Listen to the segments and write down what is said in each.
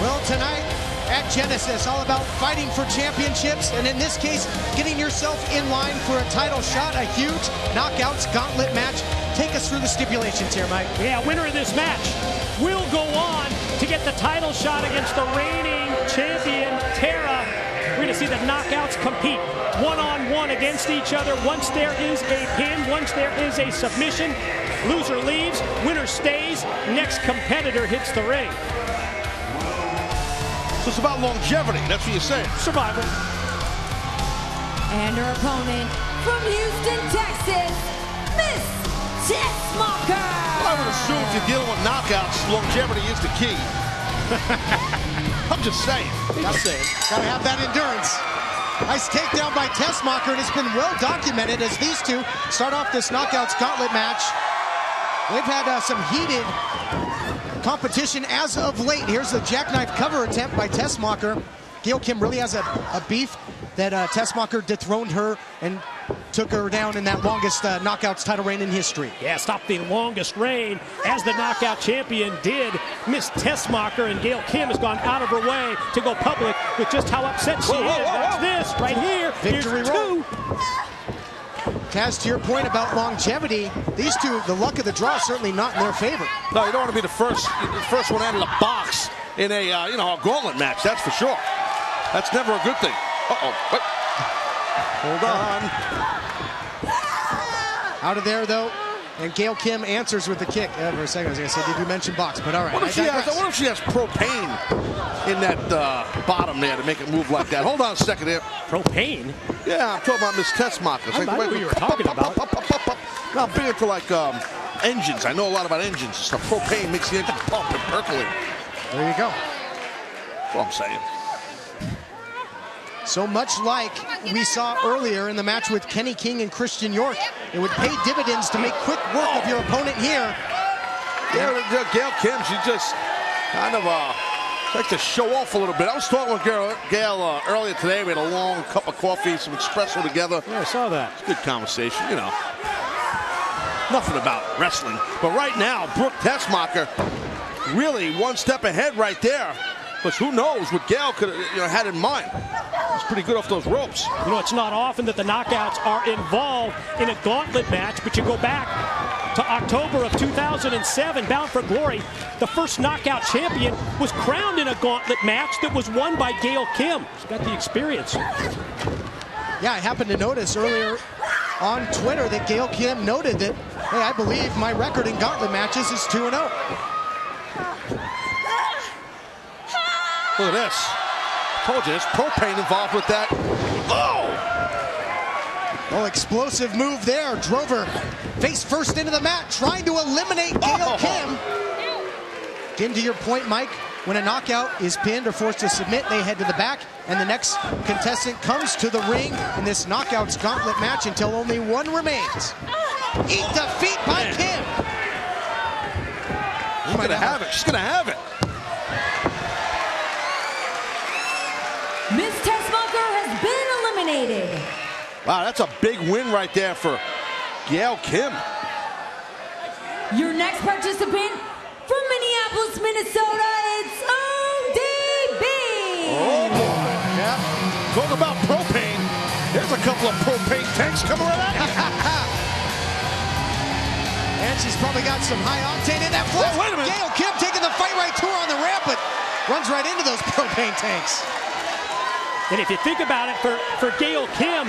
Well, tonight at Genesis, all about fighting for championships, and in this case, getting yourself in line for a title shot, a huge knockouts gauntlet match. Take us through the stipulations here, Mike. Yeah, winner of this match will go on to get the title shot against the reigning champion, Tara. We're going to see the knockouts compete one-on-one against each other. Once there is a pin, once there is a submission, loser leaves, winner stays, next competitor hits the ring. So it's about longevity, that's what you're saying. Survival. And her opponent from Houston, Texas, Miss Tessmacher. Well, I would assume if you're dealing with knockouts, longevity is the key. I'm just saying. Gotta have that endurance. Nice takedown by Tessmacher, and it's been well documented as these two start off this knockouts gauntlet match. They've had some heated competition as of late. Here's the jackknife cover attempt by Tessmacher. Gail Kim really has a beef that Tessmacher dethroned her and took her down in that longest knockouts title reign in history. Yeah, stopped the longest reign as the knockout champion did. Miss Tessmacher, and Gail Kim has gone out of her way to go public with just how upset she is. Watch this right here. Victory roll. Taz, to your point about longevity, these two, the luck of the draw is certainly not in their favor. No, you don't want to be the first one out of the box in a a gauntlet match. That's for sure. That's never a good thing. Wait. Hold on. Out of there though, and Gail Kim answers with the kick. For a second I was going to say, did you mention box? But all right. What if she has propane in that bottom there to make it move like that? Hold on a second here. Propane? Yeah, I'm talking about Miss Tessmacher. I know what you were talking about. No, I'm big into like engines. I know a lot about engines. So propane makes the engine pump and percolate. There you go. That's what I'm saying. So much like we saw earlier in the match with Kenny King and Christian York, it would pay dividends to make quick work of your opponent here. Yeah, Gail Kim, she just kind of likes to show off a little bit. I was talking with Gail earlier today. We had a long cup of coffee, some espresso together. Yeah, I saw that. It's a good conversation, you know. Nothing about wrestling. But right now, Brooke Tessmacher really one step ahead right there. Because who knows what Gail could have had in mind. He's pretty good off those ropes. You know, it's not often that the knockouts are involved in a gauntlet match, but you go back to October of 2007, Bound for Glory. The first knockout champion was crowned in a gauntlet match that was won by Gail Kim. She's got the experience. Yeah, I happened to notice earlier on Twitter that Gail Kim noted that, hey, I believe my record in gauntlet matches is 2-0. Look at this. Told you, there's propane involved with that. Oh! Well, explosive move there. Drove her face first into the mat, trying to eliminate Gail Kim. Again, to your point, Mike, when a knockout is pinned or forced to submit, they head to the back, and the next contestant comes to the ring in this knockouts gauntlet match until only one remains. Eat defeat by Kim. She's gonna have it. She's gonna have it. Miss Tessmacher has been eliminated. Wow, that's a big win right there for Gail Kim. Your next participant from Minneapolis, Minnesota, it's ODB. Oh, boy. Yeah. Talk about propane. There's a couple of propane tanks coming right at you. And she's probably got some high octane in that flash. Wait a minute. Gail Kim taking the fight right to her on the ramp, but runs right into those propane tanks. And if you think about it, for Gail Kim,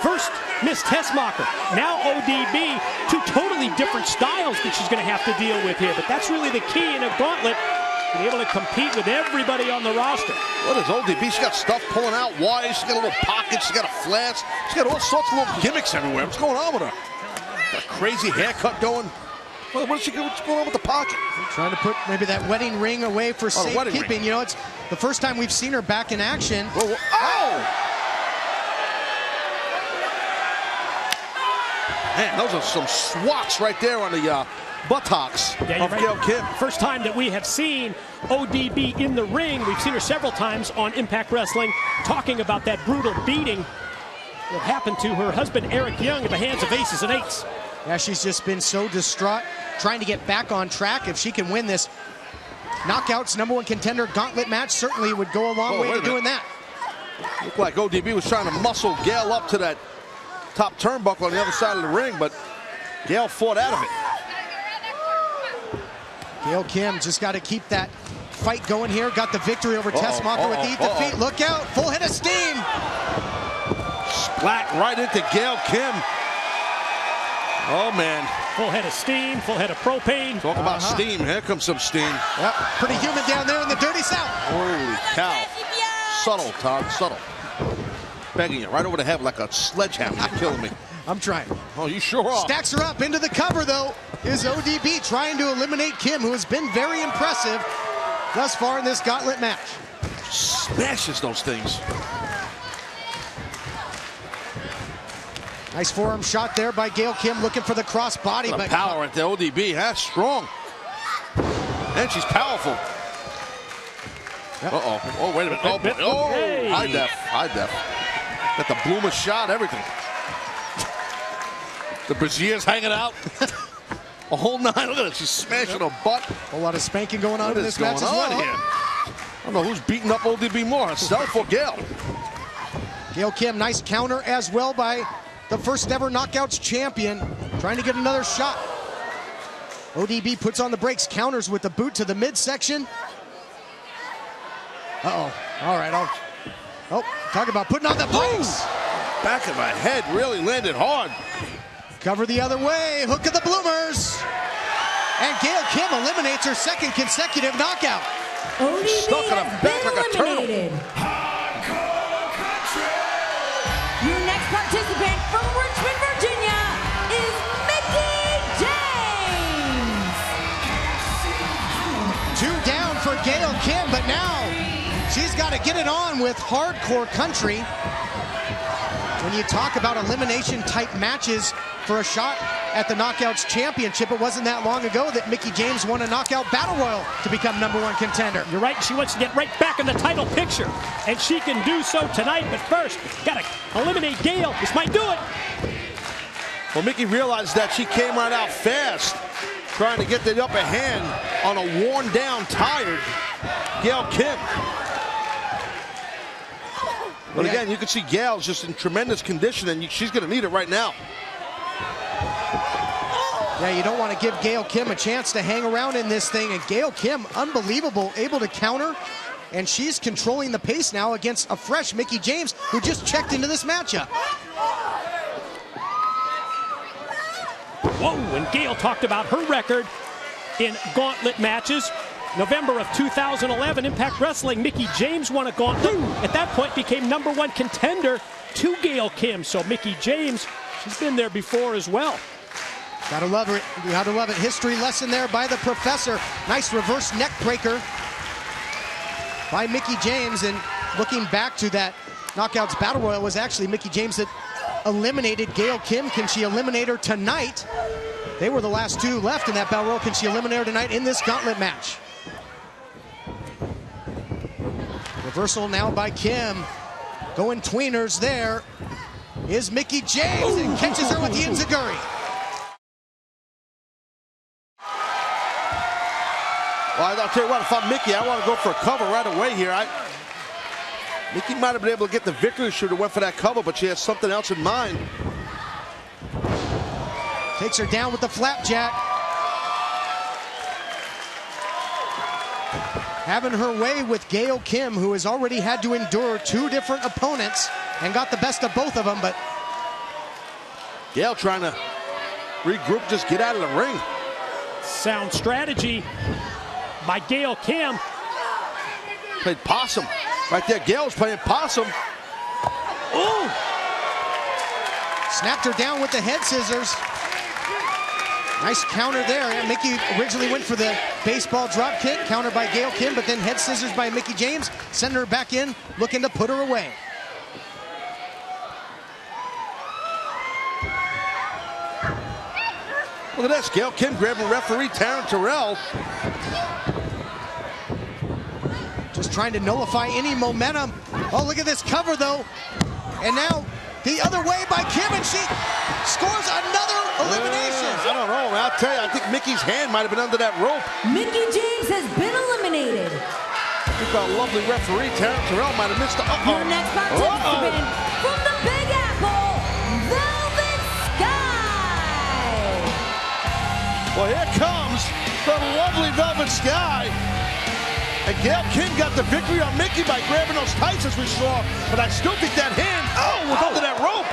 first Miss Tessmacher, now ODB, two totally different styles that she's going to have to deal with here. But that's really the key in a gauntlet, to be able to compete with everybody on the roster. What is ODB? She's got stuff pulling out wires. She's got a little pocket. She's got a flask. She's got all sorts of little gimmicks everywhere. What's going on with her? Got a crazy haircut going. What's going on with the pocket? Trying to put maybe that wedding ring away for safekeeping. You know, it's the first time we've seen her back in action. Whoa, whoa. Oh! Man, those are some swats right there on the buttocks of Gail Kim. First time that we have seen ODB in the ring. We've seen her several times on Impact Wrestling talking about that brutal beating that happened to her husband, Eric Young, at the hands of Aces and Eights. Yeah, she's just been so distraught, trying to get back on track. If she can win this Knockouts #1 contender gauntlet match certainly would go a long way to doing that. Looked like ODB was trying to muscle Gail up to that top turnbuckle on the other side of the ring, but Gail fought out of it. Gail Kim just got to keep that fight going here. Got the victory over Tessmacher with the eat defeat. Look out, full head of steam. Splat right into Gail Kim. Oh, man. Full head of steam, full head of propane. Talk about steam. Here comes some steam. Yep, pretty humid down there in the dirty south. Holy cow. Subtle, Todd, subtle. Banging you right over the head like a sledgehammer. You're killing me. I'm trying. Oh, you sure are. Stacks her up into the cover, though, is ODB trying to eliminate Kim, who has been very impressive thus far in this gauntlet match. Smashes those things. Nice forearm shot there by Gail Kim, looking for the cross body. But power at the ODB. That's strong. And she's powerful. Yep. Uh-oh. Oh, wait a minute. Oh, hey. High def. High def. Got the bloomer shot, everything. The brasier's hanging out. A whole nine. Look at it. She's smashing her butt. A whole lot of spanking going on in this match as well. Here? I don't know who's beating up ODB more, herself or Gail. Gail Kim, nice counter as well by the first ever Knockouts champion, trying to get another shot. ODB puts on the brakes, counters with the boot to the midsection. Uh-oh. All right. Talk about putting on the brakes. Back of my head really landed hard. Cover the other way. Hook of the bloomers. And Gail Kim eliminates her second consecutive knockout. ODB Stuck in her back like a turtle. eliminated. Your next participant from Richmond, Virginia is Mickie James. 2 down for Gail Kim, but now she's got to get it on with hardcore country. When you talk about elimination type matches for a shot at the Knockouts Championship, it wasn't that long ago that Mickie James won a Knockout Battle Royal to become #1 contender. You're right, she wants to get right back in the title picture, and she can do so tonight, but first, gotta eliminate Gail. This might do it. Well, Mickie realized that she came right out fast, trying to get the upper hand on a worn down, tired Gail Kim. But again, you can see Gail's just in tremendous condition, and she's going to need it right now. Yeah, you don't want to give Gail Kim a chance to hang around in this thing. And Gail Kim, unbelievable, able to counter. And she's controlling the pace now against a fresh Mickie James, who just checked into this matchup. Whoa, and Gail talked about her record in gauntlet matches. November of 2011, Impact Wrestling, Mickie James won a gauntlet. At that point, became #1 contender to Gail Kim. So Mickie James, she's been there before as well. Gotta love it. You gotta love it. History lesson there by the professor. Nice reverse neck breaker by Mickie James. And looking back to that Knockouts Battle Royal, was actually Mickie James that eliminated Gail Kim. Can she eliminate her tonight? They were the last 2 left in that Battle Royal. Can she eliminate her tonight in this gauntlet match? Reversal now by Kim. Going tweeners there is Mickie James, and catches her with the enziguri. Well, I'll tell you what, if I'm Mickie, I want to go for a cover right away here. Mickie might have been able to get the victory. Should have went for that cover, but she has something else in mind. Takes her down with the flapjack. Having her way with Gail Kim, who has already had to endure 2 different opponents and got the best of both of them, but Gail trying to regroup, just get out of the ring. Sound strategy by Gail Kim. Played possum. Right there, Gail's playing possum. Ooh! snapped her down with the head scissors. Nice counter there. And Mickie originally went for the baseball drop kick, countered by Gail Kim, but then head scissors by Mickie James, sending her back in, looking to put her away. Look at this, Gail Kim grabbing referee Taryn Terrell. Just trying to nullify any momentum. Oh, look at this cover, though. And now the other way by Kim, and she scores another elimination. I don't know. I'll tell you, I think Mickie's hand might have been under that rope. Mickie James has been eliminated. I think our lovely referee, Terrell, might have missed the... Your next participant from the Big Apple, Velvet Sky. Well, here comes the lovely Velvet Sky. And Gail Kim got the victory on Mickie by grabbing those tights, as we saw. But I still think that hand, was under that rope.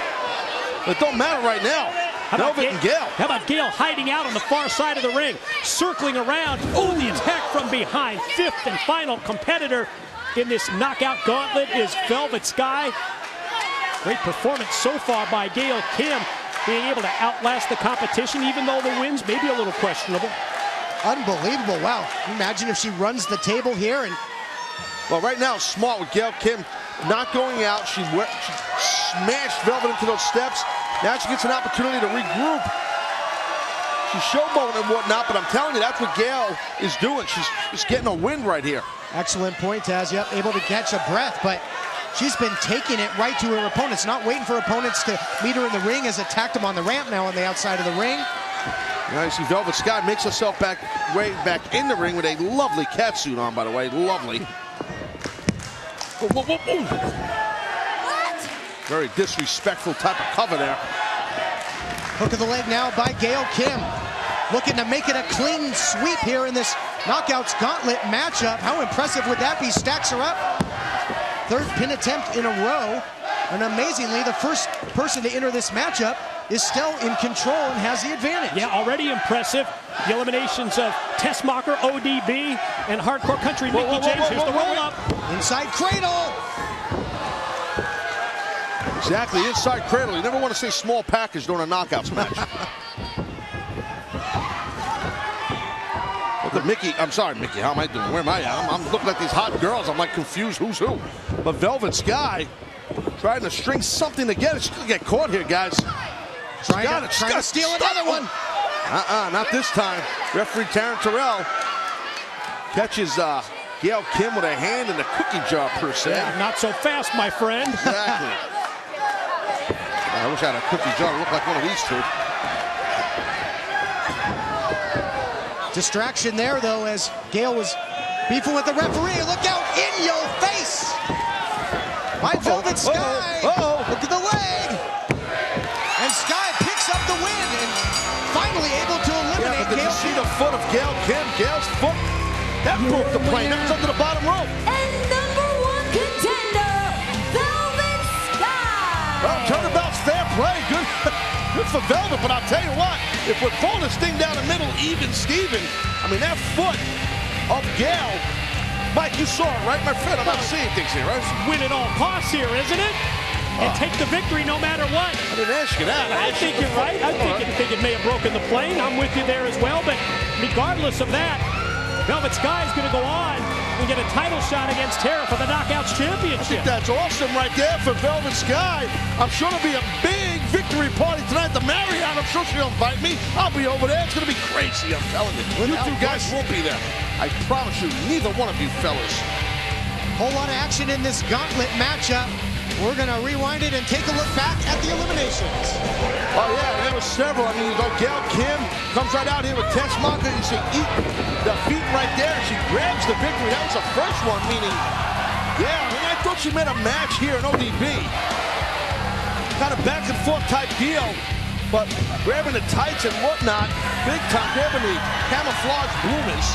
But it don't matter right now. Velvet and Gail. How about Gail hiding out on the far side of the ring, circling around. Oh, the attack from behind. Fifth and final competitor in this knockout gauntlet is Velvet Sky. Great performance so far by Gail Kim, being able to outlast the competition, even though the wins may be a little questionable. Unbelievable. Wow. Imagine if she runs the table here. And well, right now, smart with Gail Kim not going out. She smashed Velvet into those steps. Now she gets an opportunity to regroup. She's showboating and whatnot, but I'm telling you, that's what Gail is doing. She's getting a win right here. excellent point, Taz. Yep, able to catch a breath, but she's been taking it right to her opponents, not waiting for opponents to meet her in the ring. Has attacked them on the ramp now on the outside of the ring. Now you see Velvet Sky makes herself way back in the ring with a lovely catsuit on, by the way. Lovely. Whoa, whoa, whoa, whoa. What? Very disrespectful type of cover there. Hook of the leg now by Gail Kim. Looking to make it a clean sweep here in this Knockouts Gauntlet matchup. How impressive would that be? Stacks her up. Third pin attempt in a row. And amazingly, the first person to enter this matchup is still in control and has the advantage. Yeah, already impressive. The eliminations of Tessmacher, ODB, and Hardcore Country Mickie James. Here's the roll-up. Inside cradle. Exactly, inside cradle. You never want to say small package during a knockouts match. Look at Mickie. I'm sorry, Mickie. How am I doing? Where am I at? I'm looking at these hot girls. I'm like confused who's who. But Velvet Sky trying to string something together. She's going to get caught here, guys. Trying to steal another one. Not this time. Referee Terrell catches Gail Kim with a hand in the cookie jar, per se. Yeah, not so fast, my friend. Exactly. I wish I had a cookie jar that looked like one of these two. Distraction there, though, as Gail was beefing with the referee. Look out, in your face! By Velvet Sky. Look at the leg. And Sky picks up the win and finally able to eliminate Gail. Did you see the foot of Gail Kim? Gail's foot, that broke the plane. That was under the bottom rope. And #1 contender, Velvet Sky. Well, turnabout's fair play. Good for Velvet, but I'll tell you what, if we're throwing this thing down the middle, even Steven, I mean, that foot of Gail, Mike, you saw it, right, my friend? I'm not seeing things here, right? Win at all costs here, isn't it? And take the victory no matter what. I didn't ask you that. I think you're right. I think it may have broken the plane. I'm with you there as well. But regardless of that, Velvet Sky is going to go on and get a title shot against Tara for the Knockouts Championship. I think that's awesome right there for Velvet Sky. I'm sure there'll be a big victory party tonight at the Marriott. I'm sure she'll invite me. I'll be over there. It's going to be crazy, I'm telling you. You two guys won't be there. I promise you, neither one of you fellas. Whole lot of action in this gauntlet matchup. We're going to rewind it and take a look back at the eliminations. Oh, yeah, there were several. I mean, you go Gail Kim comes right out here with Tessmacher. You see the feet right there. She grabs the victory. That was the first one, meaning, yeah, I mean, I thought she made a match here in ODB. Kind of back and forth type deal, but grabbing the tights and whatnot, big time, grabbing the camouflage bloomers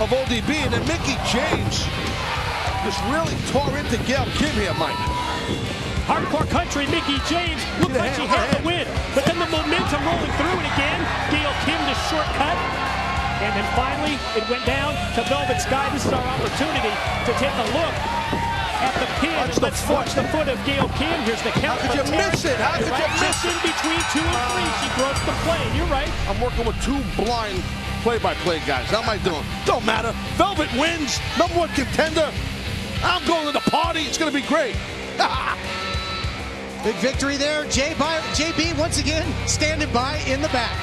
of ODB. And then Mickie James just really tore into Gail Kim here, Mike. Hardcore Country Mickie James looked like she had the win, but then the momentum rolling through it again. Gail Kim the shortcut, and then finally it went down to Velvet Sky. This is our opportunity to take a look at the pin. Let's watch the foot of Gail Kim. Here's the count. How could you miss it? How could you miss it? In between 2 and 3, she broke the plane. You're right. I'm working with two blind play-by-play guys. How am I doing? Don't matter. Velvet wins. #1 contender. I'm going to the party. It's going to be great. Big victory there. JB once again standing by in the back.